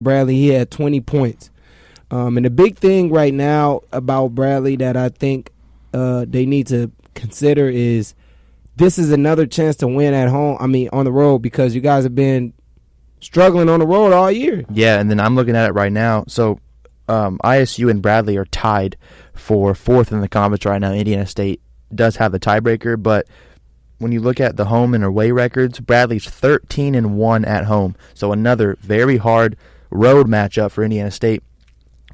Bradley, he had 20 points. And the big thing right now about Bradley that I think they need to consider is this is another chance to win at home. I mean, on the road, because you guys have been struggling on the road all year. Yeah, and then I'm looking at it right now. So ISU and Bradley are tied for fourth in the conference right now. Indiana State does have the tiebreaker, but when you look at the home and away records, Bradley's 13-1 at home. So another very hard road matchup for Indiana State.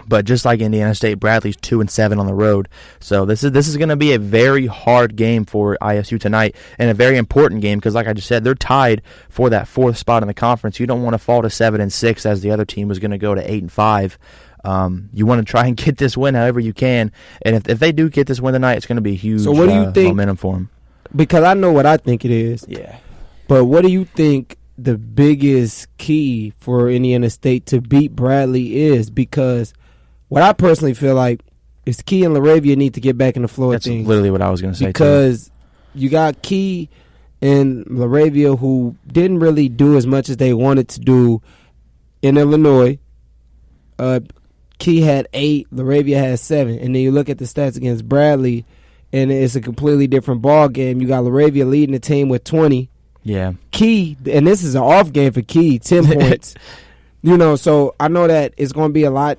But just like Indiana State, Bradley's 2-7 on the road. So this is going to be a very hard game for ISU tonight, and a very important game because, like I just said, they're tied for that fourth spot in the conference. You don't want to fall to 7-6 as the other team was going to go to 8-5. You want to try and get this win however you can, and if they do get this win tonight, it's going to be a huge so what do you think, momentum for them. Because I know what I think it is. Yeah. But what do you think the biggest key for Indiana State to beat Bradley is? Because what I personally feel like is Key and Laravia need to get back in the flow of things. That's literally what I was going to say, because you got Key and Laravia who didn't really do as much as they wanted to do in Illinois. Key had 8, Laravia had 7. And then you look at the stats against Bradley, and it's a completely different ball game. You got Laravia leading the team with 20. Yeah. Key, and this is an off game for Key, 10 points. So I know that it's going to be a lot.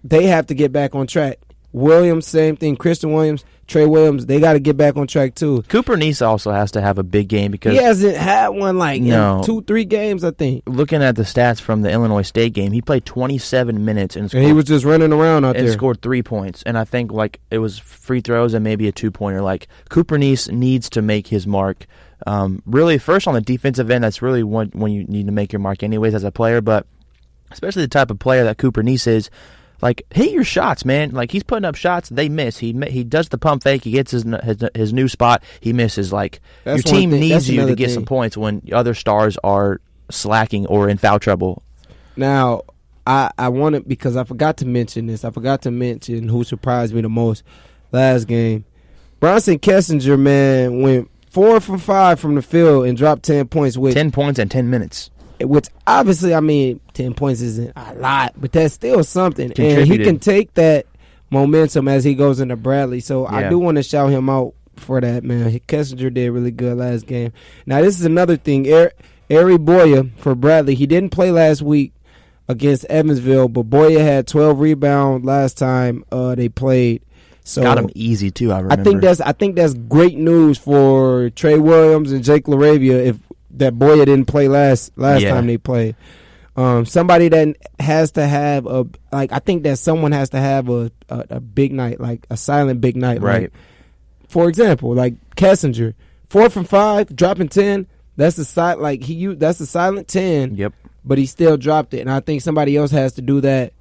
They have to get back on track. Williams, same thing. Christian Williams, Trey Williams, they got to get back on track too. Cooper Neese also has to have a big game because he hasn't had one in 2-3 games, I think. Looking at the stats from the Illinois State game, he played 27 minutes and he was just running around out there and scored 3 points. And I think it was free throws and maybe a 2-pointer. Cooper Neese needs to make his mark. Really, first on the defensive end, that's really when you need to make your mark anyways as a player. But especially the type of player that Cooper Neese is. Hit your shots, man. He's putting up shots, they miss. He does the pump fake. He gets his new spot. He misses. Your team needs you to get some points when other stars are slacking or in foul trouble. Now, I wanted, because I forgot to mention this. I forgot to mention who surprised me the most last game. Bronson Kessinger, man, went 4 from 5 from the field and dropped 10 points. 10 points in 10 minutes. Which obviously, 10 points isn't a lot, but that's still something. Contributed. And he can take that momentum as he goes into Bradley. So yeah. I do want to shout him out for that, man. Kessinger did really good last game. Now, this is another thing. Ari Boya for Bradley, he didn't play last week against Evansville, but Boya had 12 rebounds last time they played. So got him easy, too, I remember. I think that's great news for Trey Williams and Jake Laravia if that Boya didn't play last time they played. Somebody that has to have I think that someone has to have a big night, a silent big night. Right. For example, Kessinger, 4 from 5, dropping 10. That's that's a silent 10. Yep. But he still dropped it, and I think somebody else has to do that.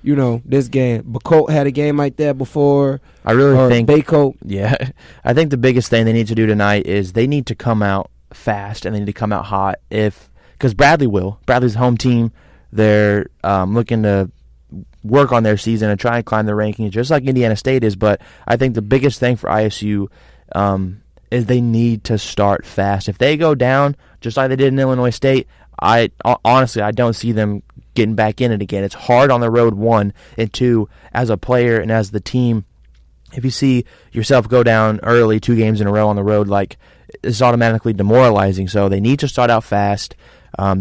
This game. Bacote had a game like that before. I really think Bacote. Yeah, I think the biggest thing they need to do tonight is they need to come out fast and they need to come out hot because Bradley's home team. They're looking to work on their season and try and climb the rankings just like Indiana State is, but I think the biggest thing for ISU is they need to start fast. If they go down just like they did in Illinois State, I don't see them getting back in it again. It's hard on the road, 1, and 2, as a player and as the team. If you see yourself go down early 2 games in a row on the road, it's automatically demoralizing. So they need to start out fast. I think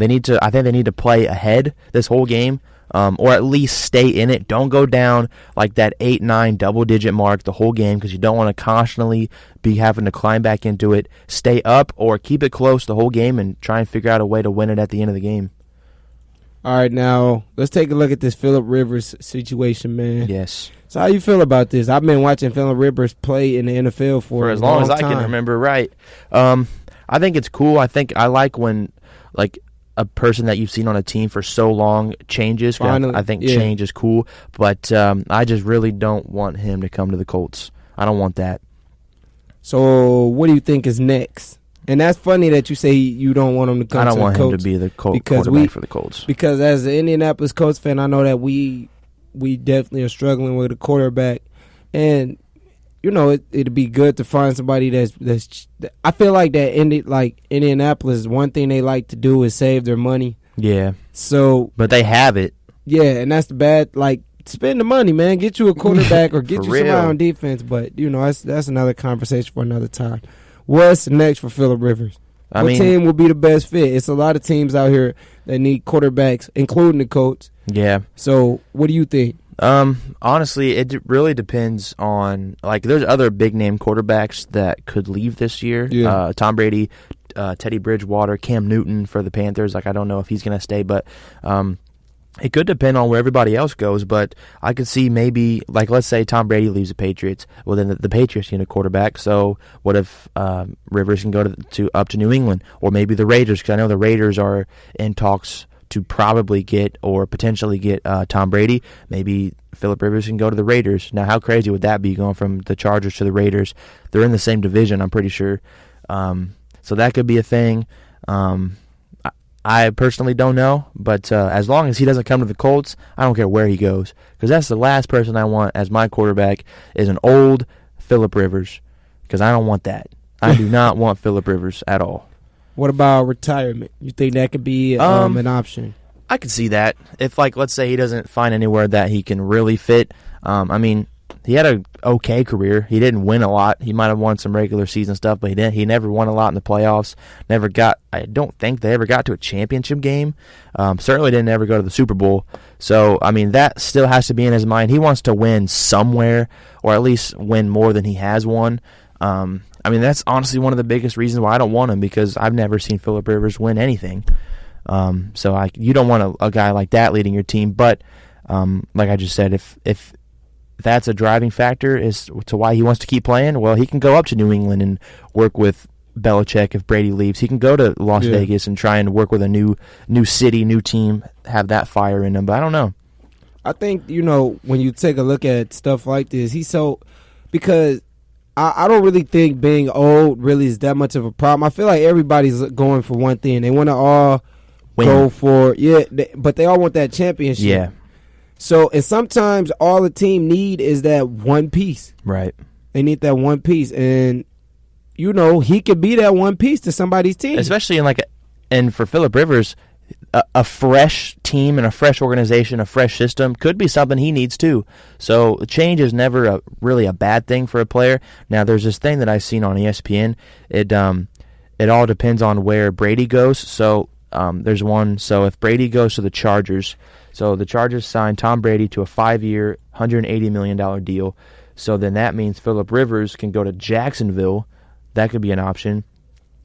they need to play ahead this whole game, or at least stay in it. Don't go down that 8-9 double-digit mark the whole game because you don't want to constantly be having to climb back into it. Stay up or keep it close the whole game and try and figure out a way to win it at the end of the game. All right, now let's take a look at this Phillip Rivers situation, man. Yes. So how you feel about this? I've been watching Phillip Rivers play in the NFL for as long as I can remember. Right. I think it's cool. I like when a person that you've seen on a team for so long changes. I think change is cool, but I just really don't want him to come to the Colts. I don't want that. So what do you think is next? And that's funny that you say you don't want him to come to the Colts. I don't want him to be the quarterback for the Colts. Because as an Indianapolis Colts fan, I know that we definitely are struggling with a quarterback. And, it'd be good to find somebody that's I feel like that Indianapolis, one thing they like to do is save their money. Yeah. So, but they have it. Yeah, and that's the bad. Like, spend the money, man. Get you a quarterback or get you somebody on defense. But that's another conversation for another time. What's next for Phillip Rivers? What team will be the best fit? It's a lot of teams out here that need quarterbacks, including the Colts. Yeah. So, what do you think? Honestly, it really depends on, like, there's other big name quarterbacks that could leave this year. Yeah. Tom Brady, Teddy Bridgewater, Cam Newton for the Panthers. Like, I don't know if he's going to stay, but it could depend on where everybody else goes. But I could see maybe, like, let's say Tom Brady leaves the Patriots. Well, then the Patriots need a quarterback. So what if Rivers can go up to New England, or maybe the Raiders? Because I know the Raiders are in talks to probably get or potentially get Tom Brady. Maybe Phillip Rivers can go to the Raiders. Now, how crazy would that be, going from the Chargers to the Raiders? They're in the same division, I'm pretty sure. So that could be a thing. I personally don't know, but as long as he doesn't come to the Colts, I don't care where he goes, because that's the last person I want as my quarterback is an old Phillip Rivers, because I don't want that. I do not want Phillip Rivers at all. What about retirement? You think that could be an option? I could see that. If, like, let's say he doesn't find anywhere that he can really fit. He had an okay career. He didn't win a lot. He might have won some regular season stuff, but he never won a lot in the playoffs. I don't think they ever got to a championship game. Certainly didn't ever go to the Super Bowl. So, that still has to be in his mind. He wants to win somewhere, or at least win more than he has won. That's honestly one of the biggest reasons why I don't want him, because I've never seen Phillip Rivers win anything. You don't want a guy like that leading your team. But like I just said, if that's a driving factor as to why he wants to keep playing, well, he can go up to New England and work with Belichick if Brady leaves. He can go to Las Vegas and try and work with a new city, new team, have that fire in him. But I don't know. I think, when you take a look at stuff like this, because I don't really think being old really is that much of a problem. I feel like everybody's going for one thing. They want to all go for, but they all want that championship. Yeah. So, and sometimes all the team need is that one piece. Right. They need that one piece. And, he could be that one piece to somebody's team. Especially and for Phillip Rivers, a fresh team and a fresh organization, a fresh system could be something he needs too. So change is never really a bad thing for a player. Now, there's this thing that I've seen on ESPN. It all depends on where Brady goes. So there's one. So if Brady goes to the Chargers, so the Chargers signed Tom Brady to a 5-year, $180 million deal. So then that means Phillip Rivers can go to Jacksonville. That could be an option.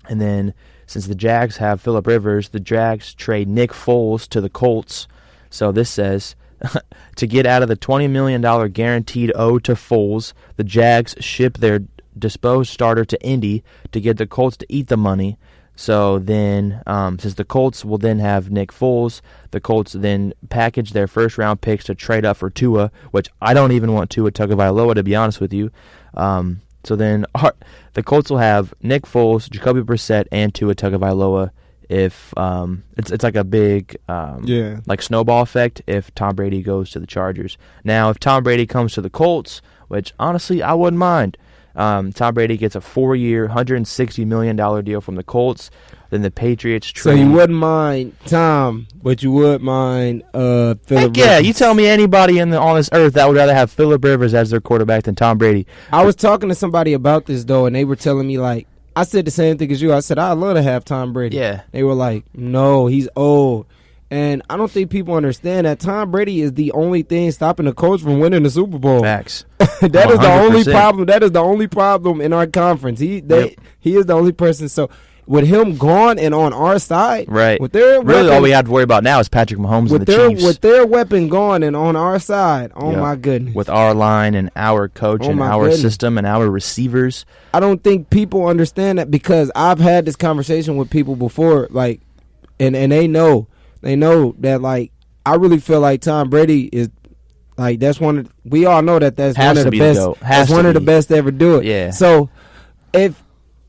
And then since the Jags have Phillip Rivers, the Jags trade Nick Foles to the Colts. So this says, to get out of the $20 million guaranteed owed to Foles, the Jags ship their disposed starter to Indy to get the Colts to eat the money. So then, since the Colts will then have Nick Foles, the Colts then package their first-round picks to trade up for Tua, which I don't even want Tua Tagovailoa, to be honest with you. So then the Colts will have Nick Foles, Jacoby Brissett, and Tua Tagovailoa. If it's like a big like snowball effect if Tom Brady goes to the Chargers. Now, if Tom Brady comes to the Colts, which honestly I wouldn't mind. Tom Brady gets a 4-year, $160 million deal from the Colts. Then the Patriots trade. So you wouldn't mind Tom, but you would mind Phillip Rivers. Yeah, you tell me anybody on this earth that would rather have Phillip Rivers as their quarterback than Tom Brady. I was talking to somebody about this, though, and they were telling me, like, I said the same thing as you. I said, I'd love to have Tom Brady. Yeah. They were like, no, he's old. And I don't think people understand that Tom Brady is the only thing stopping the Colts from winning the Super Bowl. Facts. That is the only problem. That is the only problem in our conference. He is the only person. So with him gone and on our side, right? With their really, all we have to worry about now is Patrick Mahomes and the Chiefs. With their weapon gone and on our side, my goodness. With our line and our coach and our system and our receivers. I don't think people understand that, because I've had this conversation with people before, like, and they know. They know that, like, I really feel like Tom Brady is, like, we all know that's one of the best. That's one of the best to ever do it. Yeah. So, and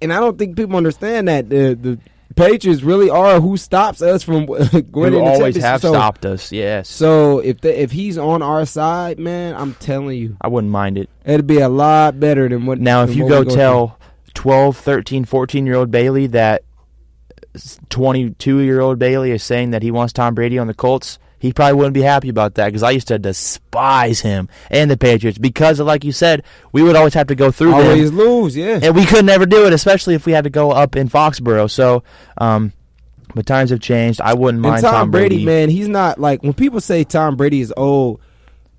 I don't think people understand that the Patriots really are who stops us from winning the championship. Always have stopped us, yes. So, if he's on our side, man, I'm telling you. I wouldn't mind it. It'd be a lot better than what. Now, if you go tell 12, 13, 14-year-old Baylee that 22-year-old Baylee is saying that he wants Tom Brady on the Colts, he probably wouldn't be happy about that because I used to despise him and the Patriots because, of, like you said, we would always have to go through them. Always lose, yeah. And we could never do it, especially if we had to go up in Foxborough. So, but times have changed. I wouldn't mind Tom Brady, man, he's not like when people say Tom Brady is old.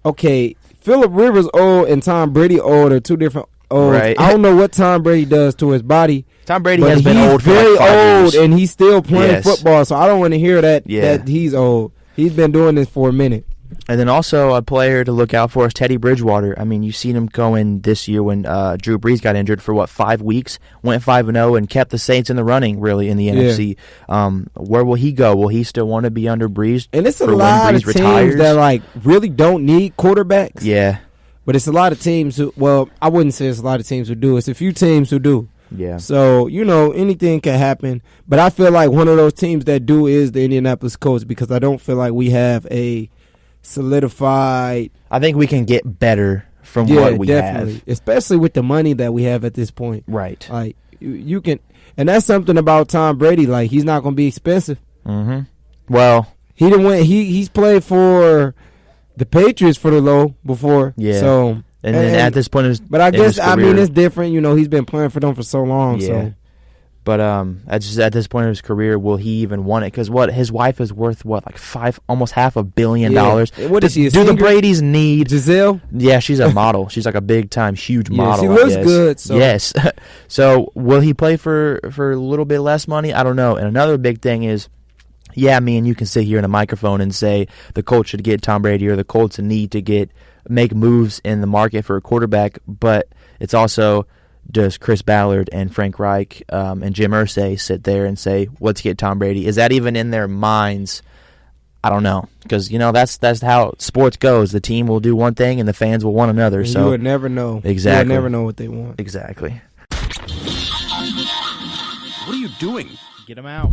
Okay, Phillip Rivers old and Tom Brady old are two different olds. Right. I don't know what Tom Brady does to his body. Tom Brady has been old for very like 5 old, years. and he's still playing football. So I don't want to hear that he's old. He's been doing this for a minute. And then also a player to look out for is Teddy Bridgewater. I mean, you've seen him going this year when Drew Brees got injured for, 5 weeks, went 5-0, and kept the Saints in the running, really, in the NFC. Where will he go? Will he still want to be under Brees? And it's a lot of teams that, like, really don't need quarterbacks. Yeah. But it's a lot of teams who, well, I wouldn't say it's a lot of teams who do. It's a few teams who do. Yeah. So, anything can happen. But I feel like one of those teams that do is the Indianapolis Colts because I don't feel like we have a solidified. I think we can get better from what we definitely. have. Especially with the money that we have at this point. Right. Like, you can. And that's something about Tom Brady. Like, he's not going to be expensive. Mm-hmm. Well. He didn't win. He's played for the Patriots for the low before. Yeah. So. And then at this point, but I guess it's different. He's been playing for them for so long. Yeah. So, but at this point in his career, will he even want it? Because his wife is worth almost $500 million. What is she? Do the Brady's need Giselle? Yeah, she's a model. She's like a big time, huge model. She looks good. So. Yes. So will he play for a little bit less money? I don't know. And another big thing is. Yeah, me and you can sit here in a microphone and say the Colts should get Tom Brady or the Colts need to make moves in the market for a quarterback, but it's also does Chris Ballard and Frank Reich and Jim Irsay sit there and say, let's get Tom Brady? Is that even in their minds? I don't know, because that's how sports goes. The team will do one thing and the fans will want another. And so you would never know. Exactly. You would never know what they want. Exactly. What are you doing? Get them out.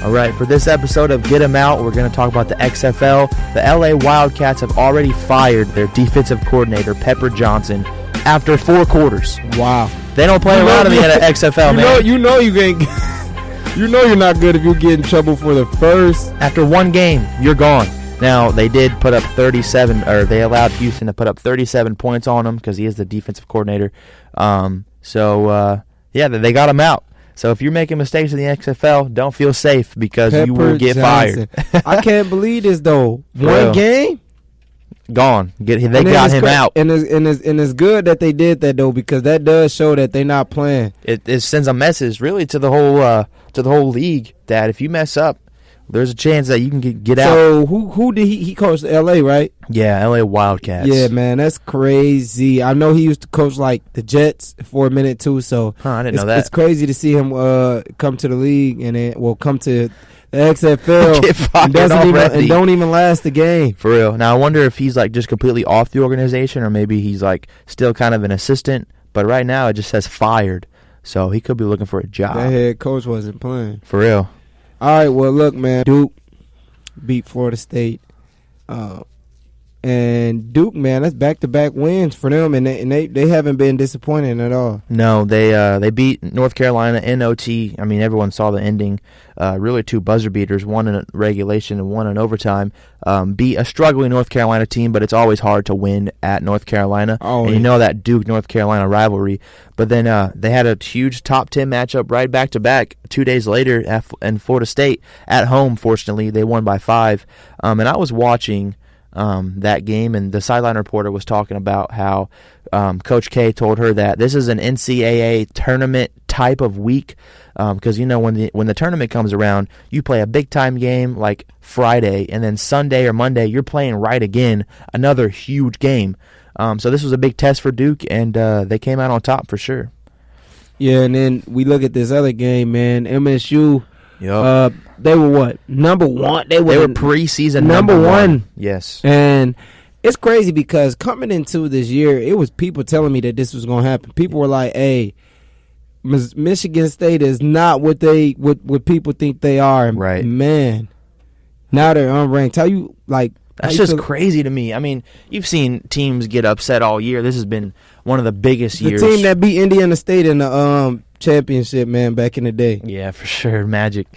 All right, for this episode of Get 'Em Out, we're going to talk about the XFL. The LA Wildcats have already fired their defensive coordinator, Pepper Johnson, after 4 quarters. Wow. They don't play around in the XFL, man. You know you're not good if you get in trouble for the first. After 1 game, you're gone. Now, they did put up 37, or they allowed Houston to put up 37 points on him because he is the defensive coordinator. They got him out. So if you're making mistakes in the XFL, don't feel safe because you will get fired. I can't believe this though. One game, gone. They got him out. And it's good that they did that though because that does show that they're not playing. It sends a message really to the whole league that if you mess up, there's a chance that you can get out. So who did he coached L.A., right? Yeah, L.A. Wildcats. Yeah, man, that's crazy. I know he used to coach like the Jets for a minute too. So I didn't know that. It's crazy to see him come to the league and come to the XFL get fired and don't even last the game. For real. Now I wonder if he's like just completely off the organization or maybe he's like still kind of an assistant. But right now it just says fired, so he could be looking for a job. That head coach wasn't playing. For real. All right, well, look, man, Duke beat Florida State. And Duke, man, that's back-to-back wins for them, and they haven't been disappointing at all. No, they beat North Carolina in OT. I mean, everyone saw the ending. Really 2 buzzer beaters, one in regulation and one in overtime. Beat a struggling North Carolina team, but it's always hard to win at North Carolina. And you know that Duke-North Carolina rivalry. But then they had a huge top 10 matchup right back-to-back 2 days later in Florida State. At home, fortunately, they won by 5. And I was watching that game, and the sideline reporter was talking about how Coach K told her that this is an NCAA tournament type of week because when the tournament comes around, you play a big time game like Friday, and then Sunday or Monday you're playing right again, another huge game. So this was a big test for Duke, and they came out on top for sure. Yeah, and then we look at this other game, man. MSU. Yep. They were what? Number 1. They were preseason number 1. Yes. And it's crazy because coming into this year, it was people telling me that this was going to happen. People were like, "Hey, Michigan State is not what people think they are." And right. Man, now they're unranked. That's just crazy to me. I mean, you've seen teams get upset all year. This has been one of the biggest years. The team that beat Indiana State in the championship, man, back in the day. Yeah, for sure. Magic.